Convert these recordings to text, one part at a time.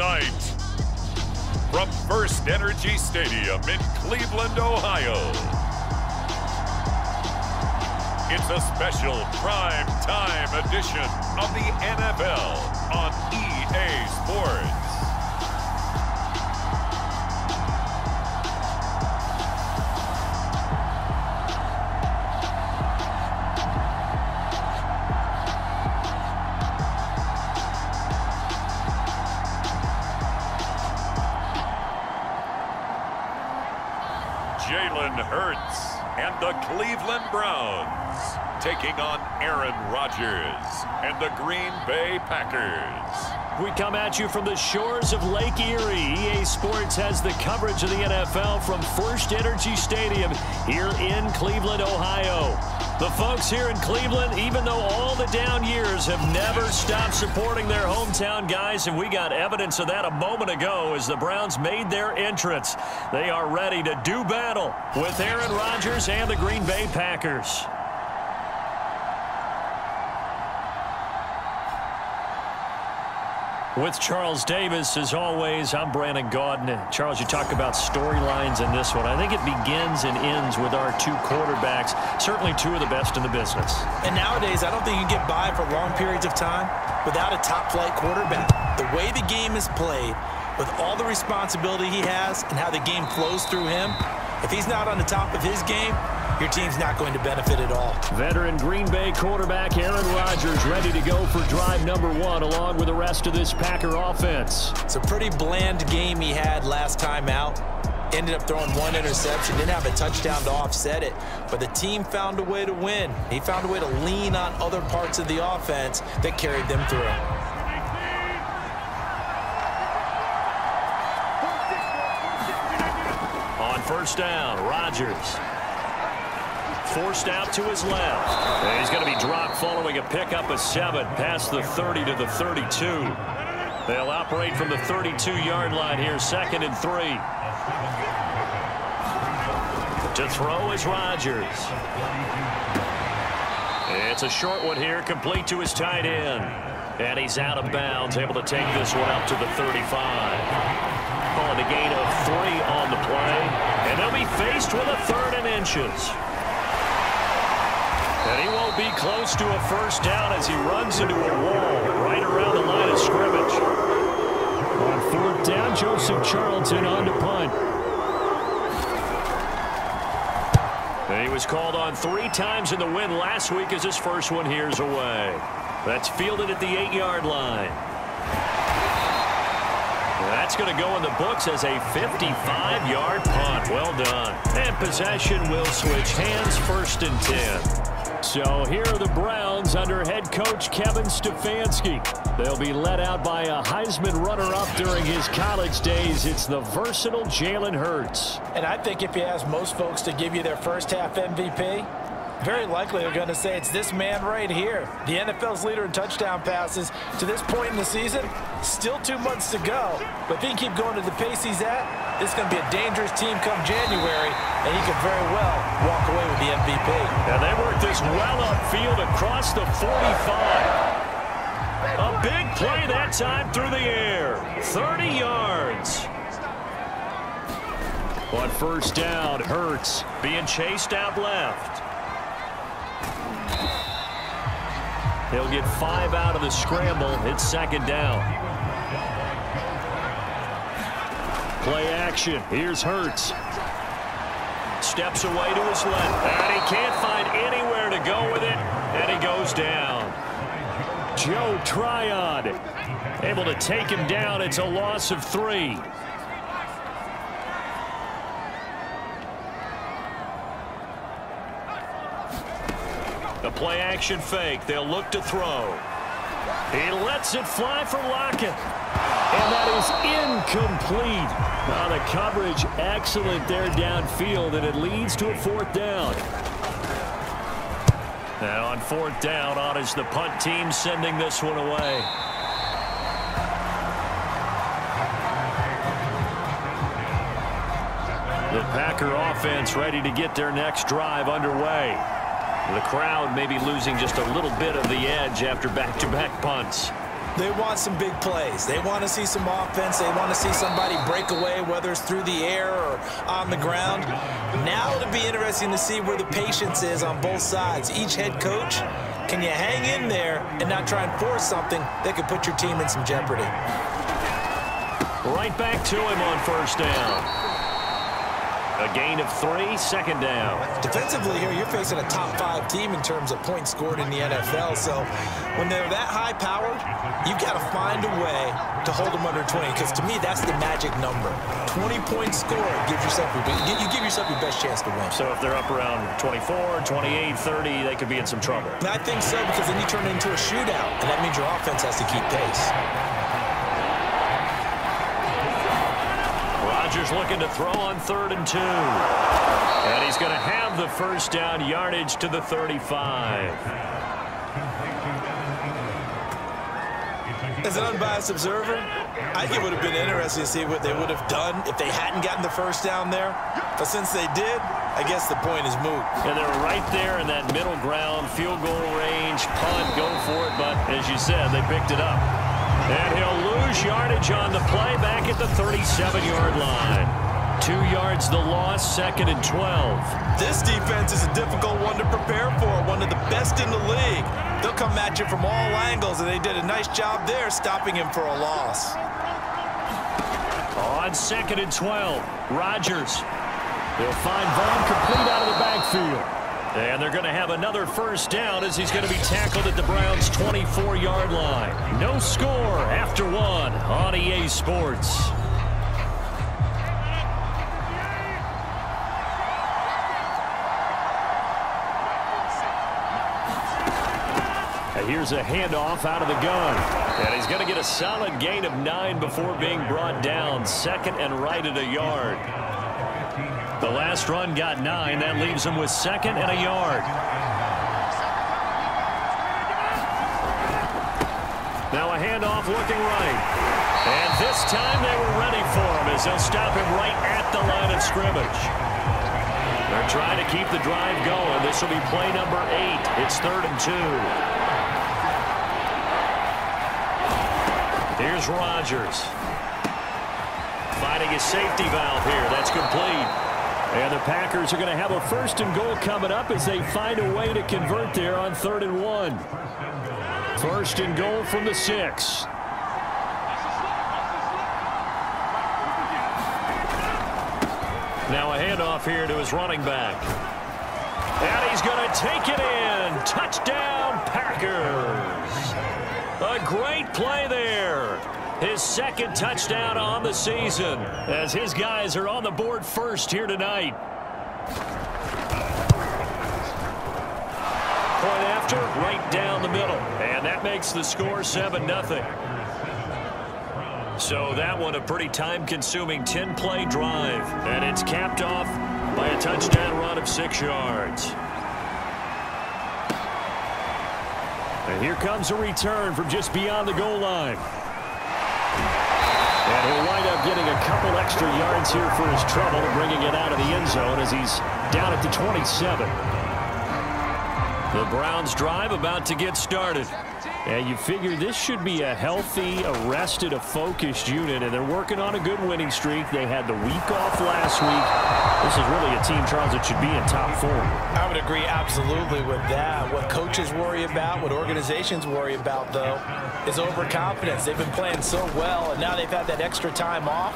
tonight, from First Energy Stadium in Cleveland, Ohio, it's a special prime time edition of the NFL on EA Sports. Jalen Hurts and the Cleveland Browns taking on Aaron Rodgers and the Green Bay Packers. We come at you from the shores of Lake Erie. EA Sports has the coverage of the NFL from First Energy Stadium here in Cleveland, Ohio. The folks here in Cleveland, even though all the down years, have never stopped supporting their hometown guys, and we got evidence of that a moment ago as the Browns made their entrance. They are ready to do battle with Aaron Rodgers and the Green Bay Packers. With Charles Davis, as always, I'm Brandon Gaudin. Charles, you talk about storylines in this one. I think it begins and ends with our two quarterbacks, certainly two of the best in the business. And nowadays, I don't think you can get by for long periods of time without a top-flight quarterback. The way the game is played, with all the responsibility he has and how the game flows through him, if he's not on the top of his game, your team's not going to benefit at all. Veteran Green Bay quarterback Aaron Rodgers ready to go for drive number one along with the rest of this Packer offense. It's a pretty bland game he had last time out. Ended up throwing one interception, didn't have a touchdown to offset it, but the team found a way to win. He found a way to lean on other parts of the offense that carried them through. On first down, Rodgers. Forced out to his left. And he's going to be dropped following a pickup of 7 past the 30 to the 32. They'll operate from the 32-yard line here, 2nd and 3. To throw is Rodgers. It's a short one here, complete to his tight end. And he's out of bounds, able to take this one up to the 35. Calling a gain of 3 on the play. And they'll be faced with a 3rd and inches. And he won't be close to a first down as he runs into a wall right around the line of scrimmage. On 4th down, Joseph Charlton on to punt. And he was called on 3 times in the win last week as his first one here's away. That's fielded at the 8-yard line. That's going to go in the books as a 55-yard punt. Well done. And possession will switch hands, 1st and 10. So here are the Browns under head coach Kevin Stefanski. They'll be led out by a Heisman runner-up during his college days. It's the versatile Jalen Hurts. And I think if you ask most folks to give you their first half MVP, very likely they're going to say it's this man right here. The NFL's leader in touchdown passes to this point in the season. Still 2 months to go. But if he can keep going at the pace he's at, this is going to be a dangerous team come January, and he could very well walk away with the MVP. And they work this well upfield across the 45. A big play that time through the air. 30 yards. On first down, Hurts being chased out left. He'll get 5 out of the scramble. It's 2nd down. Play action. Here's Hurts. Steps away to his left. And he can't find anywhere to go with it. And he goes down. Joe Tryon able to take him down. It's a loss of 3. The play action fake. They'll look to throw. He lets it fly for Lockett. And that is incomplete. Now the coverage excellent there downfield, and it leads to a 4th down. Now on 4th down, on is the punt team sending this one away. The Packer offense ready to get their next drive underway. The crowd may be losing just a little bit of the edge after back-to-back punts. They want some big plays. They want to see some offense. They want to see somebody break away, whether it's through the air or on the ground. Now it'll be interesting to see where the patience is on both sides. Each head coach, can you hang in there and not try and force something that could put your team in some jeopardy? Right back to him on first down. A gain of 3, second down. Defensively here, you're facing a top 5 team in terms of points scored in the NFL. So when they're that high powered, you've got to find a way to hold them under 20, because to me, that's the magic number. 20 points scored gives yourself you give yourself your best chance to win. So if they're up around 24, 28, 30, they could be in some trouble. I think so, because then you turn it into a shootout, and that means your offense has to keep pace. Rodgers looking to throw on 3rd and 2. And he's going to have the first down, yardage to the 35. As an unbiased observer, I think it would have been interesting to see what they would have done if they hadn't gotten the first down there. But since they did, I guess the point is moot. And they're right there in that middle ground, field goal range, punt, go for it. But as you said, they picked it up. And he'll lose yardage on the play back at the 37-yard line. 2 yards the loss, 2nd and 12. This defense is a difficult one to prepare for, one of the best in the league. They'll come at you from all angles, and they did a nice job there stopping him for a loss. On 2nd and 12, Rodgers. They'll find Vaughn complete out of the backfield. And they're going to have another first down as he's going to be tackled at the Browns' 24-yard line. No score after 1 on EA Sports. And here's a handoff out of the gun. And he's going to get a solid gain of 9 before being brought down. 2nd and right at a yard. The last run got 9. That leaves him with 2nd and a yard. Now a handoff looking right. And this time they were ready for him as they'll stop him right at the line of scrimmage. They're trying to keep the drive going. This will be play number 8. It's 3rd and 2. Here's Rodgers. Finding his safety valve here. That's complete. And the Packers are going to have a 1st and goal coming up as they find a way to convert there on 3rd and 1. 1st and goal from the 6. Now a handoff here to his running back. And he's going to take it in. Touchdown, Packers. A great play there. His 2nd touchdown on the season as his guys are on the board first here tonight. Point after, right down the middle. And that makes the score 7-0. So that one a pretty time-consuming 10-play drive. And it's capped off by a touchdown run of 6 yards. And here comes a return from just beyond the goal line. And he'll wind up getting a couple extra yards here for his trouble and bringing it out of the end zone as he's down at the 27. The Browns drive about to get started. And you figure this should be a healthy, a focused unit, and they're working on a good winning streak. They had the week off last week. This is really a team, Charles, that should be in top form. I would agree absolutely with that. What coaches worry about, what organizations worry about, though, is overconfidence. They've been playing so well, and now they've had that extra time off.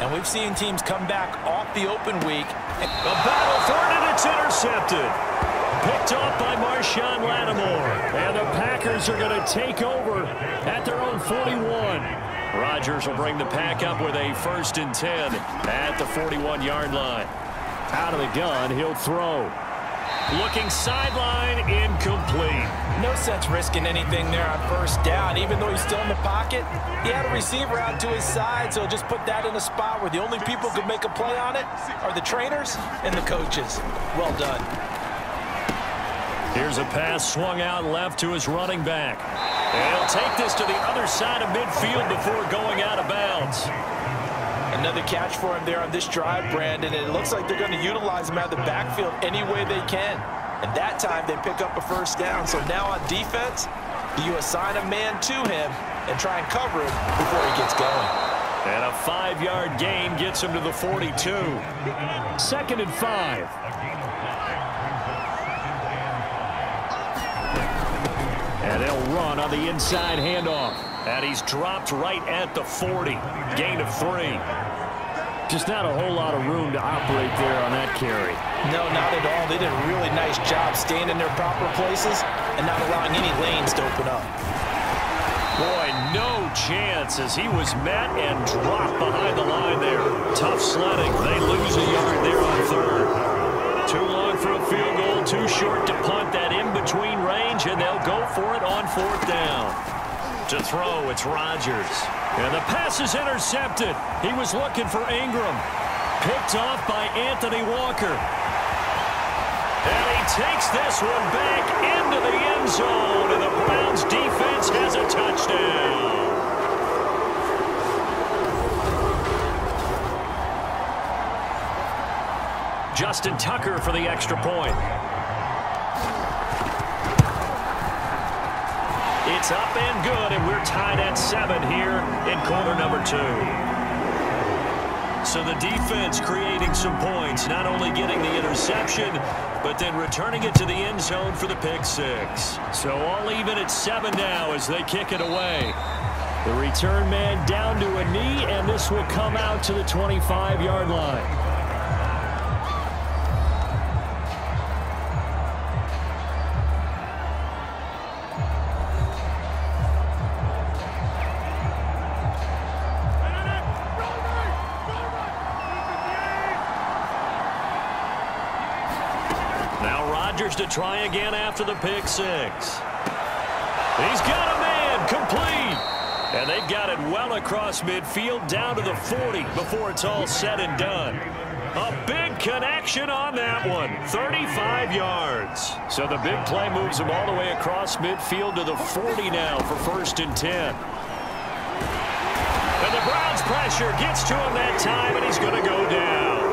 And we've seen teams come back off the open week. A battle for it, and it's intercepted. Picked off by Marshawn Lattimore. And the Packers are going to take over at their own 41. Rodgers will bring the pack up with a 1st and 10 at the 41-yard line. Out of the gun, he'll throw. Looking sideline, incomplete. No sense risking anything there on 1st down. Even though he's still in the pocket, he had a receiver out to his side, so just put that in a spot where the only people who can make a play on it are the trainers and the coaches. Well done. Here's a pass swung out left to his running back. And he'll take this to the other side of midfield before going out of bounds. Another catch for him there on this drive, Brandon, and it looks like they're going to utilize him out of the backfield any way they can. And that time they pick up a 1st down. So now on defense, do you assign a man to him, and try and cover it before he gets going. And a 5-yard gain gets him to the 42. 2nd and 5. And they'll run on the inside handoff. And he's dropped right at the 40. Gain of 3. Just not a whole lot of room to operate there on that carry. No, not at all. They did a really nice job staying in their proper places and not allowing any lanes to open up. Boy, no chance as he was met and dropped behind the line there. Tough sledding. They lose a yard there on 3rd. Too long for a field goal, too short to punt. That in-between range, and they'll go for it on 4th down. To throw, it's Rodgers. And the pass is intercepted. He was looking for Ingram. Picked off by Anthony Walker. And he takes this one back into the end zone, and the Browns defense has a touchdown. Justin Tucker for the extra point. It's up and good, and we're tied at 7 here in quarter number 2. So the defense creating some points, not only getting the interception, but then returning it to the end zone for the pick 6. So all even at 7 now as they kick it away. The return man down to a knee, and this will come out to the 25-yard line. To try again after the pick 6. He's got a man complete. And they've got it well across midfield down to the 40 before it's all said and done. A big connection on that one. 35 yards. So the big play moves him all the way across midfield to the 40 now for 1st and 10. And the Browns pressure gets to him that time, and he's going to go down.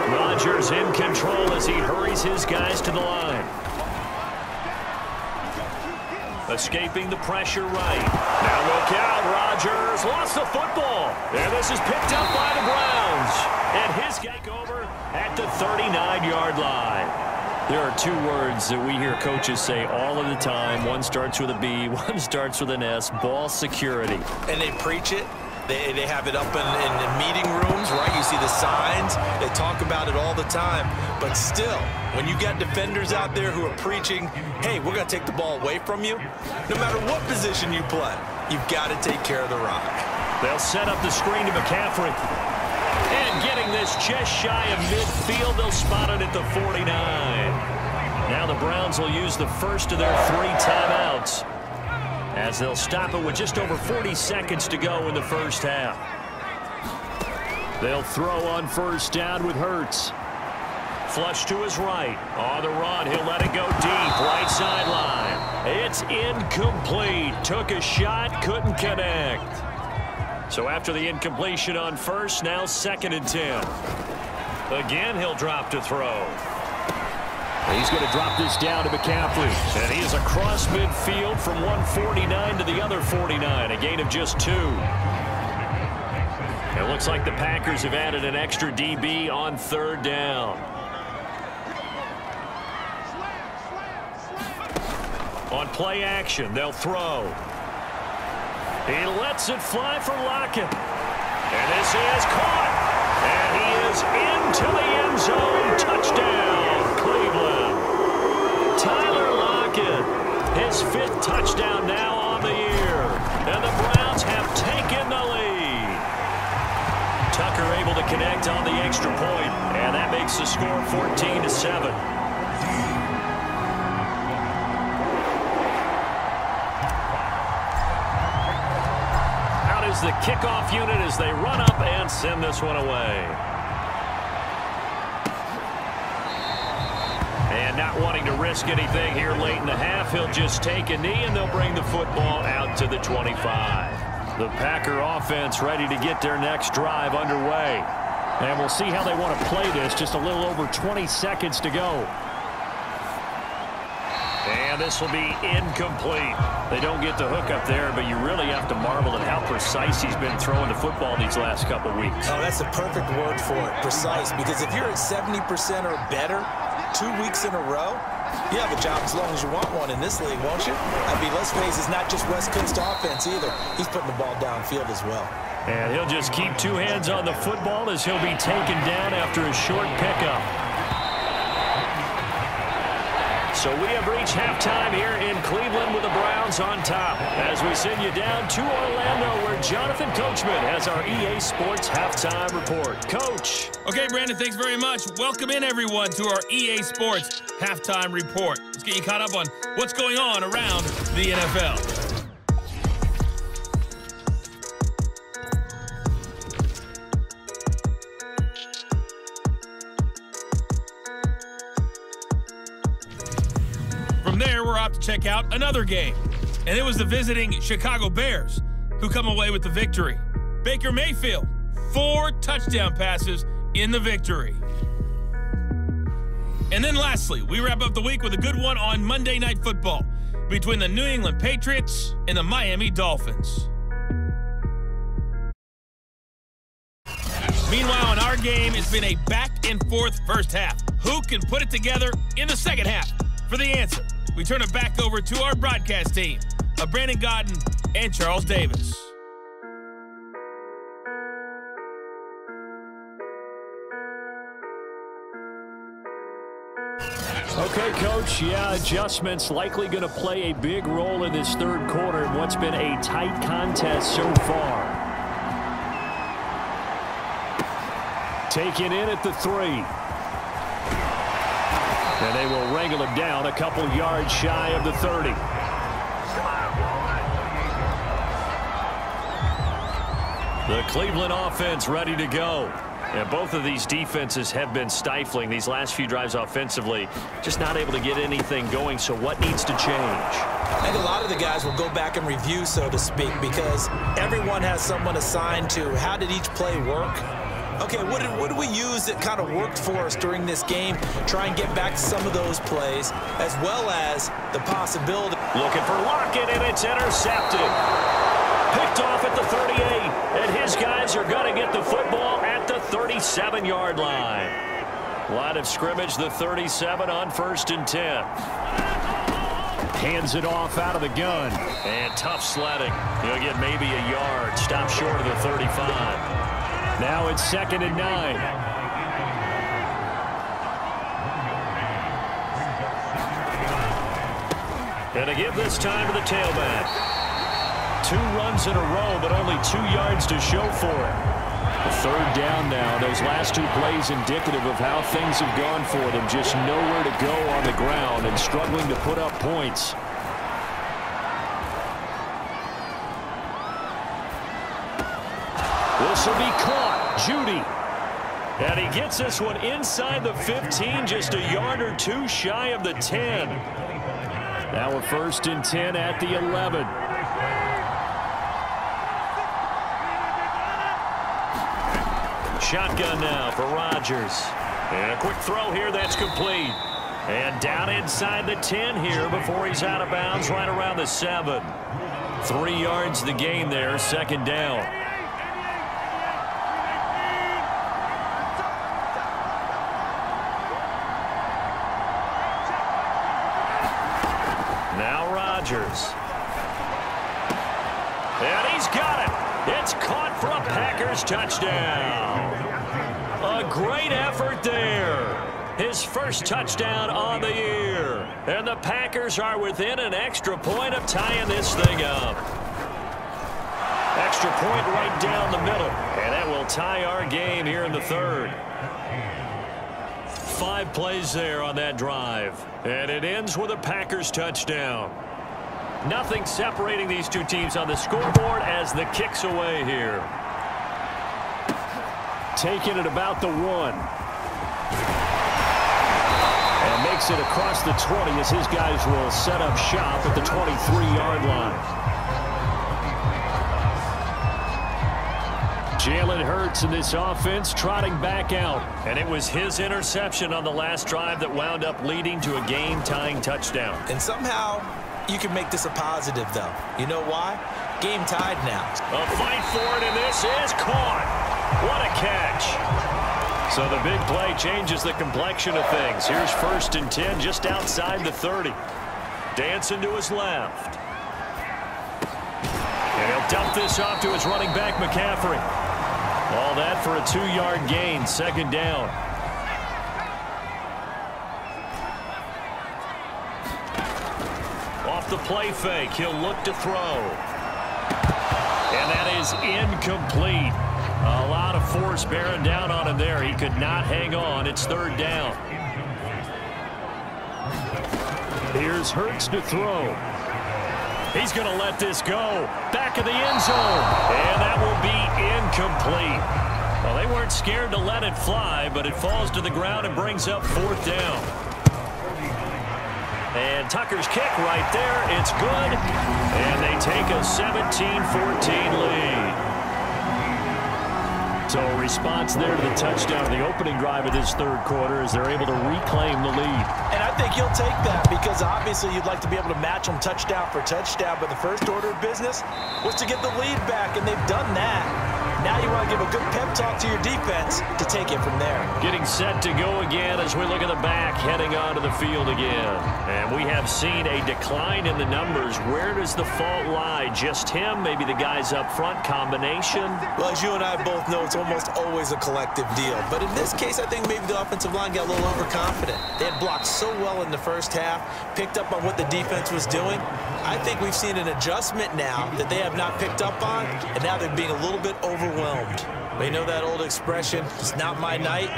Rodgers in control as he hurries his guys to the line. Escaping the pressure right. Now look out, Rodgers lost the football. And this is picked up by the Browns. And his take over at the 39-yard line. There are 2 words that we hear coaches say all of the time. One starts with a B, one starts with an S, ball security. And they preach it. They have it up in meeting rooms, right? You see the signs. They talk about it all the time. But still, when you got defenders out there who are preaching, hey, we're going to take the ball away from you, no matter what position you play, you've got to take care of the rock. They'll set up the screen to McCaffrey. And getting this just shy of midfield, they'll spot it at the 49. Now the Browns will use the first of their 3 timeouts, as they'll stop it with just over 40 seconds to go in the first half. They'll throw on 1st down with Hurts. Flush to his right. On the run, he'll let it go deep. Right sideline. It's incomplete. Took a shot, couldn't connect. So after the incompletion on 1st, now 2nd and 10. Again, he'll drop to throw. He's going to drop this down to McCaffrey. And he is across midfield from 149 to the other 49. A gain of just 2. It looks like the Packers have added an extra DB on 3rd down. On play action, they'll throw. He lets it fly for Lockett. And this is caught. And he is into the end zone. Touchdown, Cleveland. Tyler Lockett, his 5th touchdown now on the year. And the Browns have taken the lead. Tucker able to connect on the extra point, and that makes the score 14-7. Out is the kickoff unit as they run up and send this one away. And not wanting to risk anything here late in the half, he'll just take a knee, and they'll bring the football out to the 25. The Packer offense ready to get their next drive underway. And we'll see how they want to play this. Just a little over 20 seconds to go. And And this will be incomplete. They don't get the hook up there, but you really have to marvel at how precise he's been throwing the football these last couple weeks. Oh, that's the perfect word for it, precise. Because if you're at 70% or better 2 weeks in a row, you have a job as long as you want one in this league, won't you? I mean, let's face it, it's not just West Coast offense either. He's putting the ball downfield as well. And he'll just keep two hands on the football as he'll be taken down after a short pickup. So we have reached halftime here in Cleveland with the Browns on top as we send you down to Orlando where Jonathan Coachman has our EA Sports Halftime Report. Coach. Okay, Brandon, thanks very much. Welcome in, everyone, to our EA Sports Halftime Report. Let's get you caught up on what's going on around the NFL. From there, we're off to check out another game. And it was the visiting Chicago Bears who come away with the victory. Baker Mayfield, 4 touchdown passes in the victory. And then lastly, we wrap up the week with a good one on Monday Night Football between the New England Patriots and the Miami Dolphins. Meanwhile, in our game, it's been a back-and-forth first half. Who can put it together in the second half? For the answer, we turn it back over to our broadcast team of Brandon Gaudin and Charles Davis. Okay, Coach, adjustments likely going to play a big role in this third quarter in what's been a tight contest so far. Taken in at the 3. And they will wrangle him down a couple yards shy of the 30. The Cleveland offense ready to go. And both of these defenses have been stifling these last few drives offensively. Just not able to get anything going, so what needs to change? I think a lot of the guys will go back and review, so to speak, because everyone has someone assigned to how did each play work. Okay, what did we use that kind of worked for us during this game? Try and get back to some of those plays, as well as the possibility. Looking for Lockett, and it's intercepted. Picked off at the 38, and his guys are going to get the football at the 37-yard line. Line of scrimmage, the 37 on 1st and 10. Hands it off out of the gun, and tough sledding. He'll get maybe a yard, stop short of the 35. Now it's 2nd and 9. And again this time to the tailback. 2 runs in a row, but only 2 yards to show for it. Third down now. Those last 2 plays indicative of how things have gone for them. Just nowhere to go on the ground and struggling to put up points. This will be caught. Judy. And he gets this one inside the 15, just a yard or 2 shy of the 10. Now we're 1st and 10 at the 11. Shotgun now for Rodgers. And a quick throw here that's complete. And down inside the 10 here before he's out of bounds right around the 7. 3 yards the gain there, 2nd down. Now Rodgers. And he's got it. It's caught for a Packers touchdown. A great effort there. His first touchdown on the year. And the Packers are within an extra point of tying this thing up. Extra point right down the middle. And that will tie our game here in the 3rd. 5 plays there on that drive. And it ends with a Packers touchdown. Nothing separating these 2 teams on the scoreboard as the kick's away here. Taking it about the 1. And makes it across the 20 as his guys will set up shop at the 23-yard line. Jalen Hurts and this offense trotting back out. And it was his interception on the last drive that wound up leading to a game-tying touchdown. And somehow you can make this a positive, though. You know why? Game tied now. A fight for it, and this is caught. What a catch. So the big play changes the complexion of things. Here's 1st and 10 just outside the 30. Dancing to his left. And he'll dump this off to his running back, McCaffrey. All that for a 2-yard gain, 2nd down. Off the play fake, he'll look to throw. And that is incomplete. A lot of force bearing down on him there. He could not hang on. It's 3rd down. Here's Hurts to throw. He's going to let this go. Back of the end zone. And that will be incomplete. Well, they weren't scared to let it fly, but it falls to the ground and brings up 4th down. And Tucker's kick right there. It's good. And they take a 17-14 lead. So a response there to the touchdown, the opening drive of this 3rd quarter, as they're able to reclaim the lead. And I think you'll take that because obviously you'd like to be able to match them touchdown for touchdown, but the first order of business was to get the lead back, and they've done that. Now you want to give a good pep talk to your defense to take it from there. Getting set to go again as we look at the back, heading onto the field again. And we have seen a decline in the numbers. Where does the fault lie? Just him? Maybe the guys up front? Combination? Well, as you and I both know, it's almost always a collective deal. But in this case, I think maybe the offensive line got a little overconfident. They had blocked so well in the first half, picked up on what the defense was doing. I think we've seen an adjustment now that they have not picked up on, and now they're being a little bit overwhelmed. But you know that old expression, it's not my night?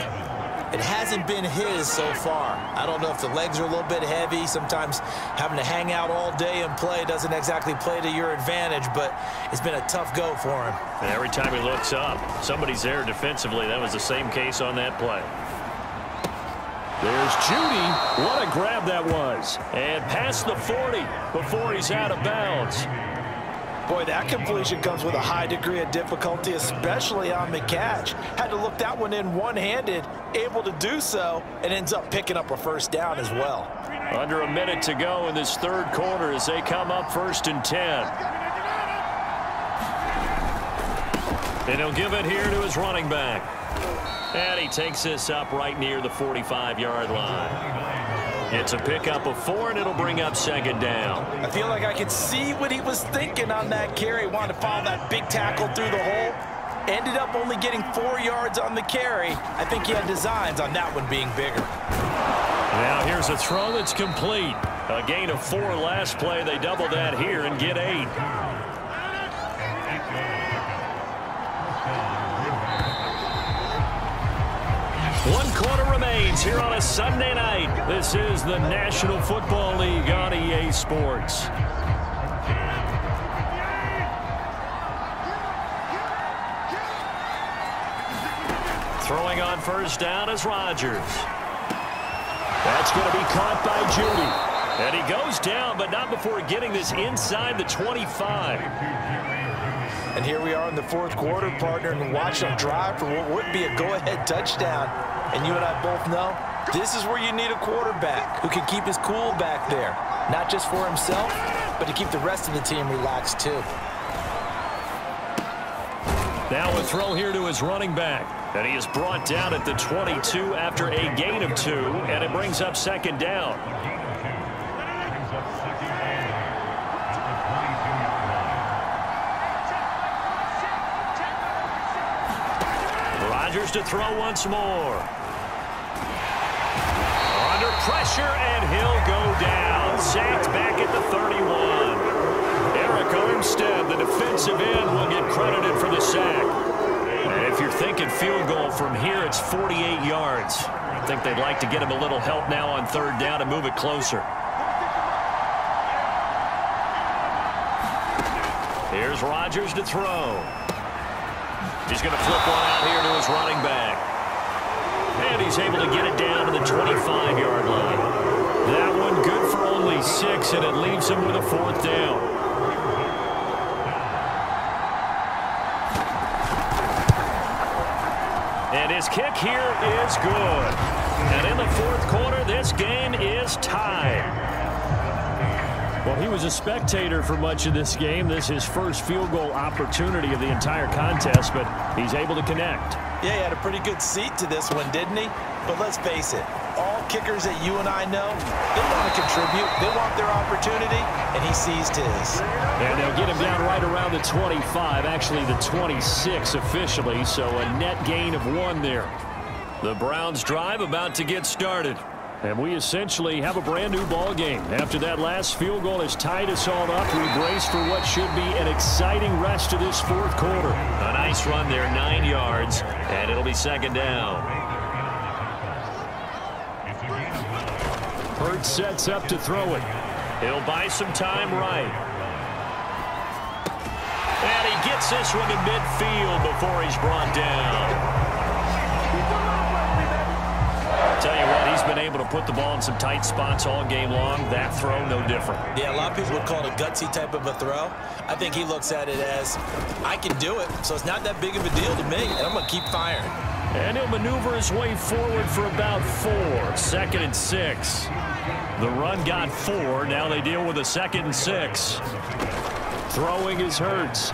It hasn't been his so far. I don't know if the legs are a little bit heavy. Sometimes having to hang out all day and play doesn't exactly play to your advantage, but it's been a tough go for him. And every time he looks up, somebody's there defensively. That was the same case on that play. There's Judy. What a grab that was. And past the 40 before he's out of bounds. Boy, that completion comes with a high degree of difficulty, especially on the catch. Had to look that one in one-handed, able to do so, and ends up picking up a 1st down as well. Under a minute to go in this 3rd quarter as they come up 1st and 10. And he'll give it here to his running back. And he takes this up right near the 45-yard line. It's a pickup of 4, and it'll bring up 2nd down. I feel like I could see what he was thinking on that carry. Wanted to follow that big tackle through the hole. Ended up only getting 4 yards on the carry. I think he had designs on that one being bigger. Now here's a throw that's complete. A gain of 4 last play. They double that here and get 8. One quarter remains here on a Sunday night. This is the National Football League on EA Sports. Throwing on 1st down is Rodgers. That's going to be caught by Judy. And he goes down, but not before getting this inside the 25. And here we are in the 4th quarter, partner, and watch them drive for what would be a go-ahead touchdown. And you and I both know this is where you need a quarterback who can keep his cool back there. Not just for himself, but to keep the rest of the team relaxed too. Now a throw here to his running back. And he is brought down at the 22 after a gain of 2, and it brings up 2nd down. Rodgers to throw once more. Under pressure, and he'll go down. Sacked back at the 31. Eric Armstead, the defensive end, will get credited for the sack. And if you're thinking field goal from here, it's 48 yards. I think they'd like to get him a little help now on 3rd down and move it closer. Here's Rodgers to throw. He's going to flip one out here to his running back. And he's able to get it down to the 25-yard line. That one good for only 6, and it leaves him with a 4th down. his kick here is good. And in the fourth quarter, this game is tied. Well, he was a spectator for much of this game. This is his first field goal opportunity of the entire contest, but he's able to connect. Yeah, he had a pretty good seat to this one, didn't he? But let's face it, all kickers that you and I know, they want to contribute. They want their opportunity, and he seized his. And they'll get him down right around the 25, actually the 26 officially, so a net gain of 1 there. The Browns drive about to get started. And we essentially have a brand new ball game. After that last field goal has tied us all up, we brace for what should be an exciting rest of this fourth quarter. A nice run there, 9 yards, and it'll be second down. Hurts sets up to throw it. He'll buy some time right. And he gets this one to midfield before he's brought down. Tell you what, he's been able to put the ball in some tight spots all game long. That throw, no different. Yeah, a lot of people would call it a gutsy type of a throw. I think he looks at it as, I can do it, so it's not that big of a deal to me, and I'm going to keep firing. And he'll maneuver his way forward for about 4. 2nd and 6. The run got 4. Now they deal with a 2nd and 6. Throwing is Hurts.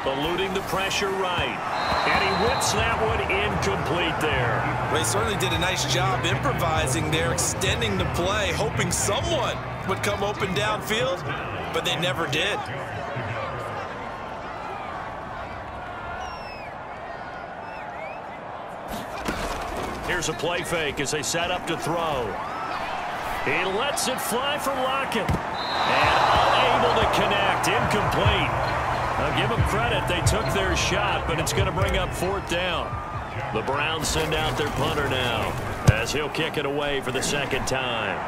Eluding the pressure right. And he whips that one incomplete there. Well, he certainly did a nice job improvising there, extending the play, hoping someone would come open downfield, but they never did. Here's a play fake as they set up to throw. He lets it fly for Lockett. And unable to connect. Incomplete. I'll give them credit. They took their shot, but it's going to bring up 4th down. The Browns send out their punter now as he'll kick it away for the 2nd time.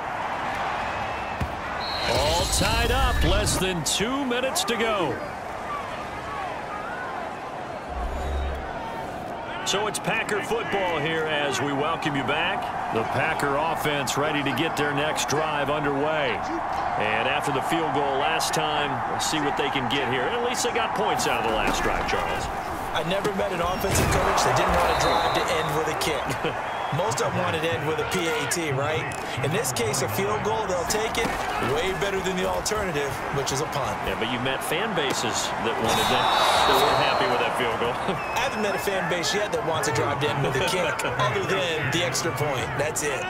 All tied up. Less than 2 minutes to go. So it's Packer football here as we welcome you back. The Packer offense ready to get their next drive underway. And after the field goal last time, we'll see what they can get here. At least they got points out of the last drive, Charles. I never met an offensive coach that didn't want a drive to end with a kick. Most of them wanted to end with a PAT, right? In this case, a field goal, they'll take it way better than the alternative, which is a punt. Yeah, but you met fan bases that wanted that, that weren't happy with that field goal. I haven't met a fan base yet that wants a drive to end with a kick, other than the extra point. That's it.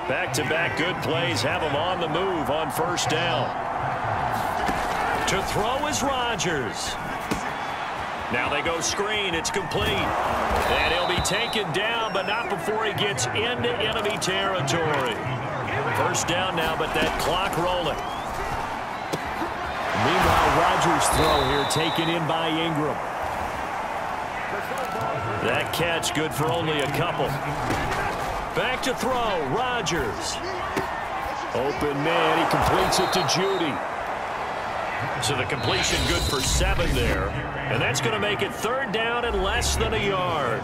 Back-to-back good plays have them on the move on 1st down. To throw is Rodgers. Now they go screen. It's complete. And he'll be taken down, but not before he gets into enemy territory. 1st down now, but that clock rolling. Meanwhile, Rodgers' throw here taken in by Ingram. That catch good for only a couple. Back to throw, Rodgers. Open man, he completes it to Judy. So the completion good for 7 there. And that's going to make it 3rd down and less than a yard.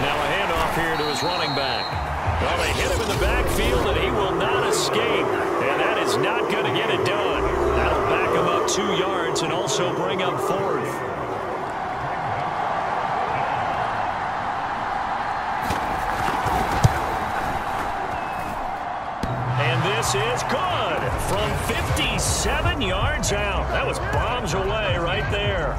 Now a handoff here to his running back. Well, they hit him in the backfield, and he will not escape. And that is not going to get it done. That'll back him up 2 yards and also bring up 4th. This is good from 57 yards out. That was bombs away right there.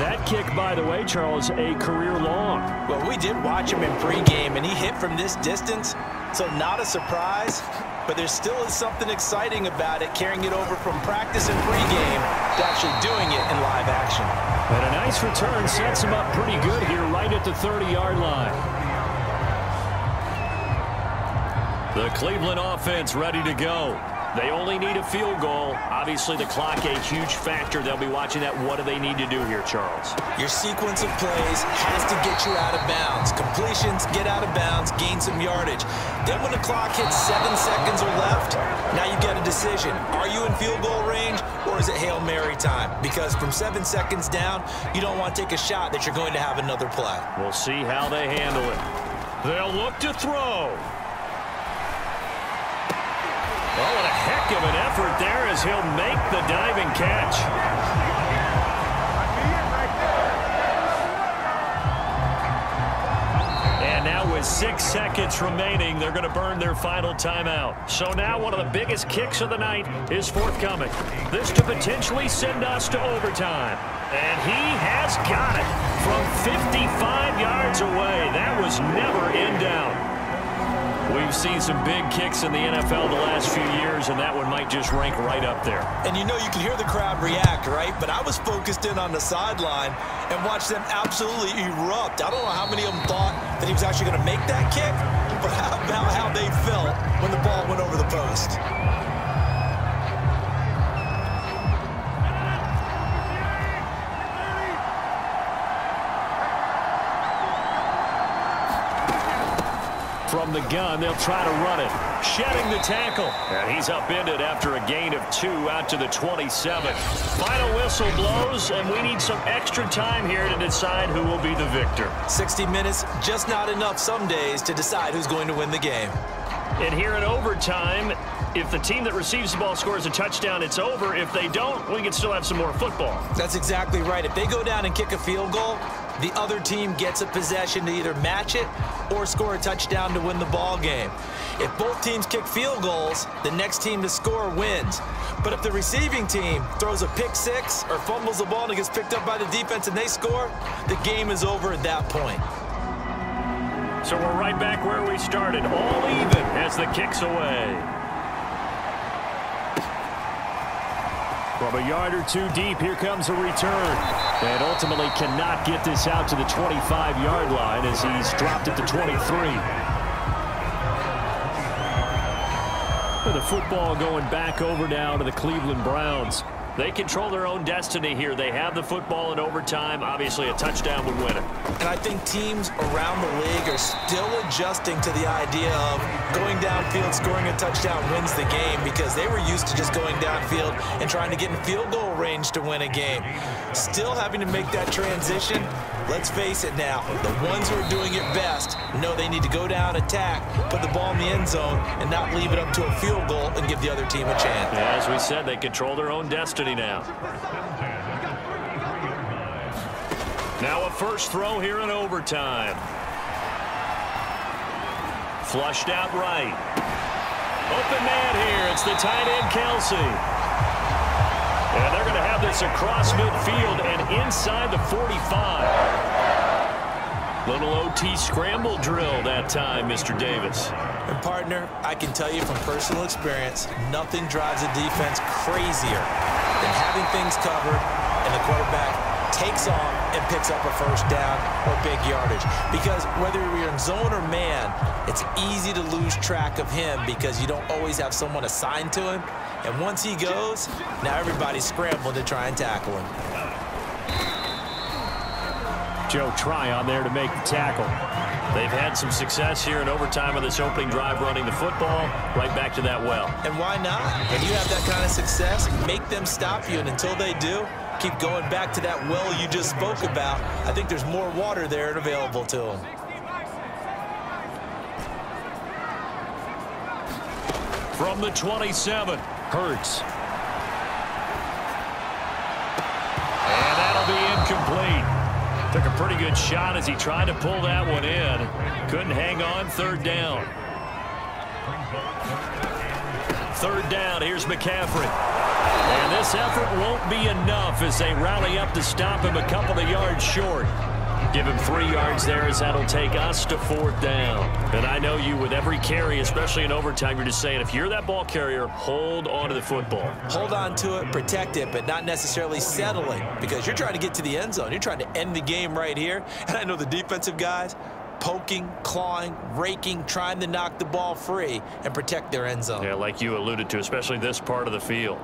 That kick, by the way, Charles, a career long. Well, we did watch him in pregame, and he hit from this distance, so not a surprise. But there still is something exciting about it, carrying it over from practice and pregame to actually doing it in live action. And a nice return sets him up pretty good here right at the 30-yard line. The Cleveland offense ready to go. They only need a field goal. Obviously, the clock a huge factor. They'll be watching that. What do they need to do here, Charles? Your sequence of plays has to get you out of bounds. Completions, get out of bounds, gain some yardage. Then when the clock hits 7 seconds or left, now you get a decision. Are you in field goal range, or is it Hail Mary time? Because from 7 seconds down, you don't want to take a shot that you're going to have another play. We'll see how they handle it. They'll look to throw. and a heck of an effort there as he'll make the diving catch. And now with 6 seconds remaining, they're going to burn their final timeout. So now one of the biggest kicks of the night is forthcoming. This to potentially send us to overtime. And he has got it from 55 yards away. That was never in doubt. We've seen some big kicks in the NFL the last few years, and that one might just rank right up there. And you know, you can hear the crowd react, right? But I was focused in on the sideline and watched them absolutely erupt. I don't know how many of them thought that he was actually going to make that kick, but how about how they felt when the ball went over the post. From the gun, they'll try to run it. Shedding the tackle. And he's upended after a gain of 2 out to the 27. Final whistle blows, and we need some extra time here to decide who will be the victor. 60 minutes, just not enough some days to decide who's going to win the game. And here in overtime, if the team that receives the ball scores a touchdown, it's over. If they don't, we can still have some more football. That's exactly right. If they go down and kick a field goal, the other team gets a possession to either match it or score a touchdown to win the ball game. If both teams kick field goals, the next team to score wins. But if the receiving team throws a pick six or fumbles the ball and it gets picked up by the defense and they score, the game is over at that point. So we're right back where we started, all even as the kick's away. From a yard or two deep, here comes a return. And ultimately cannot get this out to the 25-yard line as he's dropped it to 23. With the football going back over now to the Cleveland Browns. They control their own destiny here. They have the football in overtime. Obviously, a touchdown would win it. And I think teams around the league are still adjusting to the idea of going downfield, scoring a touchdown wins the game, because they were used to just going downfield and trying to get in field goal range to win a game. Still having to make that transition. Let's face it now, the ones who are doing it best know they need to go down, attack, put the ball in the end zone, and not leave it up to a field goal and give the other team a chance. Yeah, as we said, they control their own destiny now. Now a first throw here in overtime. Flushed out right. Open man here. It's the tight end, Kelsey. And they're going to have this across midfield and inside the 45. Little OT scramble drill that time, Mr. Davis. And partner, I can tell you from personal experience, nothing drives a defense crazier than having things covered and the quarterback takes off and picks up a first down or big yardage. Because whether you're in zone or man, it's easy to lose track of him because you don't always have someone assigned to him. And once he goes, now everybody's scrambling to try and tackle him. Joe Tryon there to make the tackle. They've had some success here in overtime of this opening drive running the football right back to that well. And why not? When you have that kind of success, make them stop you. And until they do, keep going back to that well you just spoke about. I think there's more water there and available to them. From the 27, Hurts. And that'll be incomplete. Took a pretty good shot as he tried to pull that one in. Couldn't hang on, third down. Third down, here's McCaffrey. And this effort won't be enough as they rally up to stop him a couple of yards short. Give him 3 yards there as that'll take us to fourth down. And I know you, with every carry, especially in overtime, you're just saying, if you're that ball carrier, hold on to the football. Hold on to it, protect it, but not necessarily settling, because you're trying to get to the end zone. You're trying to end the game right here. And I know the defensive guys poking, clawing, raking, trying to knock the ball free and protect their end zone. Yeah, like you alluded to, especially this part of the field.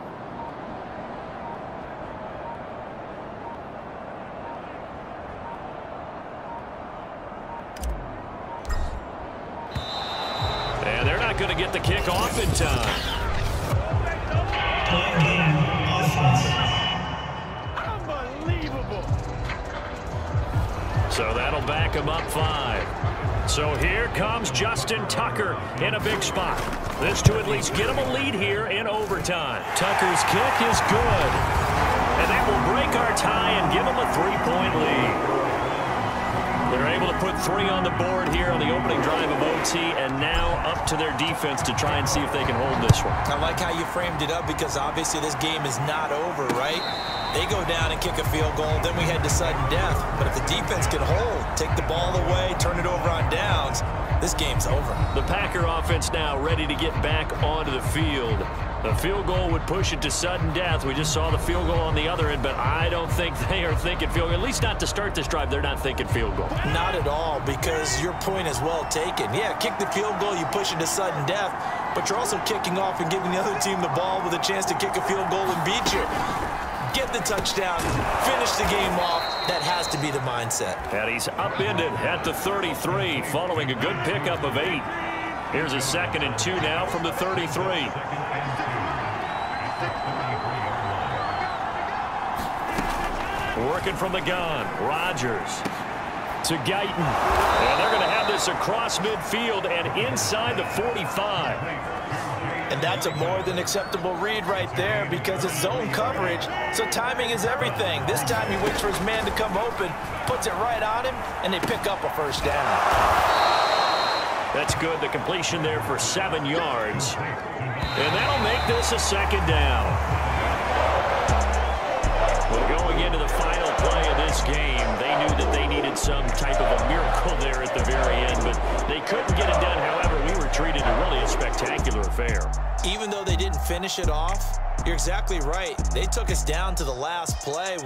And they're not going to get the kick off in time. Unbelievable. So that'll back them up 5. So here comes Justin Tucker in a big spot. This to at least get him a lead here in overtime. Tucker's kick is good. And that will break our tie and give him a 3-point lead. They're able to put 3 on the board here on the opening drive of OT, and now up to their defense to try and see if they can hold this one. I like how you framed it up because obviously this game is not over, right? They go down and kick a field goal, then we head to sudden death. But if the defense can hold, take the ball away, turn it over on downs, this game's over. The Packer offense now ready to get back onto the field. The field goal would push it to sudden death. We just saw the field goal on the other end, but I don't think they are thinking field goal. At least not to start this drive. They're not thinking field goal. Not at all, because your point is well taken. Yeah, kick the field goal, you push it to sudden death, but you're also kicking off and giving the other team the ball with a chance to kick a field goal and beat you. Get the touchdown, finish the game off. That has to be the mindset. And he's upended at the 33 following a good pickup of 8. Here's a 2nd and 2 now from the 33. Working from the gun, Rodgers to Guyton. And they're going to have this across midfield and inside the 45. And that's a more than acceptable read right there because it's zone coverage, so timing is everything. This time he waits for his man to come open, puts it right on him, and they pick up a first down. That's good. The completion there for 7 yards. And that'll make this a 2nd down. Well, going into the final play of this game, they knew that they needed some type of a miracle there at the very end, but they couldn't get it done. However, we were treated to really a spectacular affair. Even though they didn't finish it off, you're exactly right. They took us down to the last play.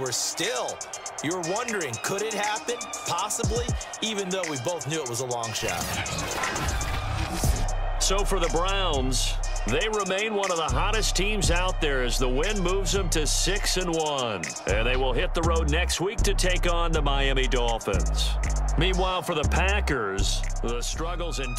You were wondering, could it happen? Possibly, even though we both knew it was a long shot. So for the Browns, they remain one of the hottest teams out there as the win moves them to 6-1. And they will hit the road next week to take on the Miami Dolphins. Meanwhile, for the Packers, the struggles and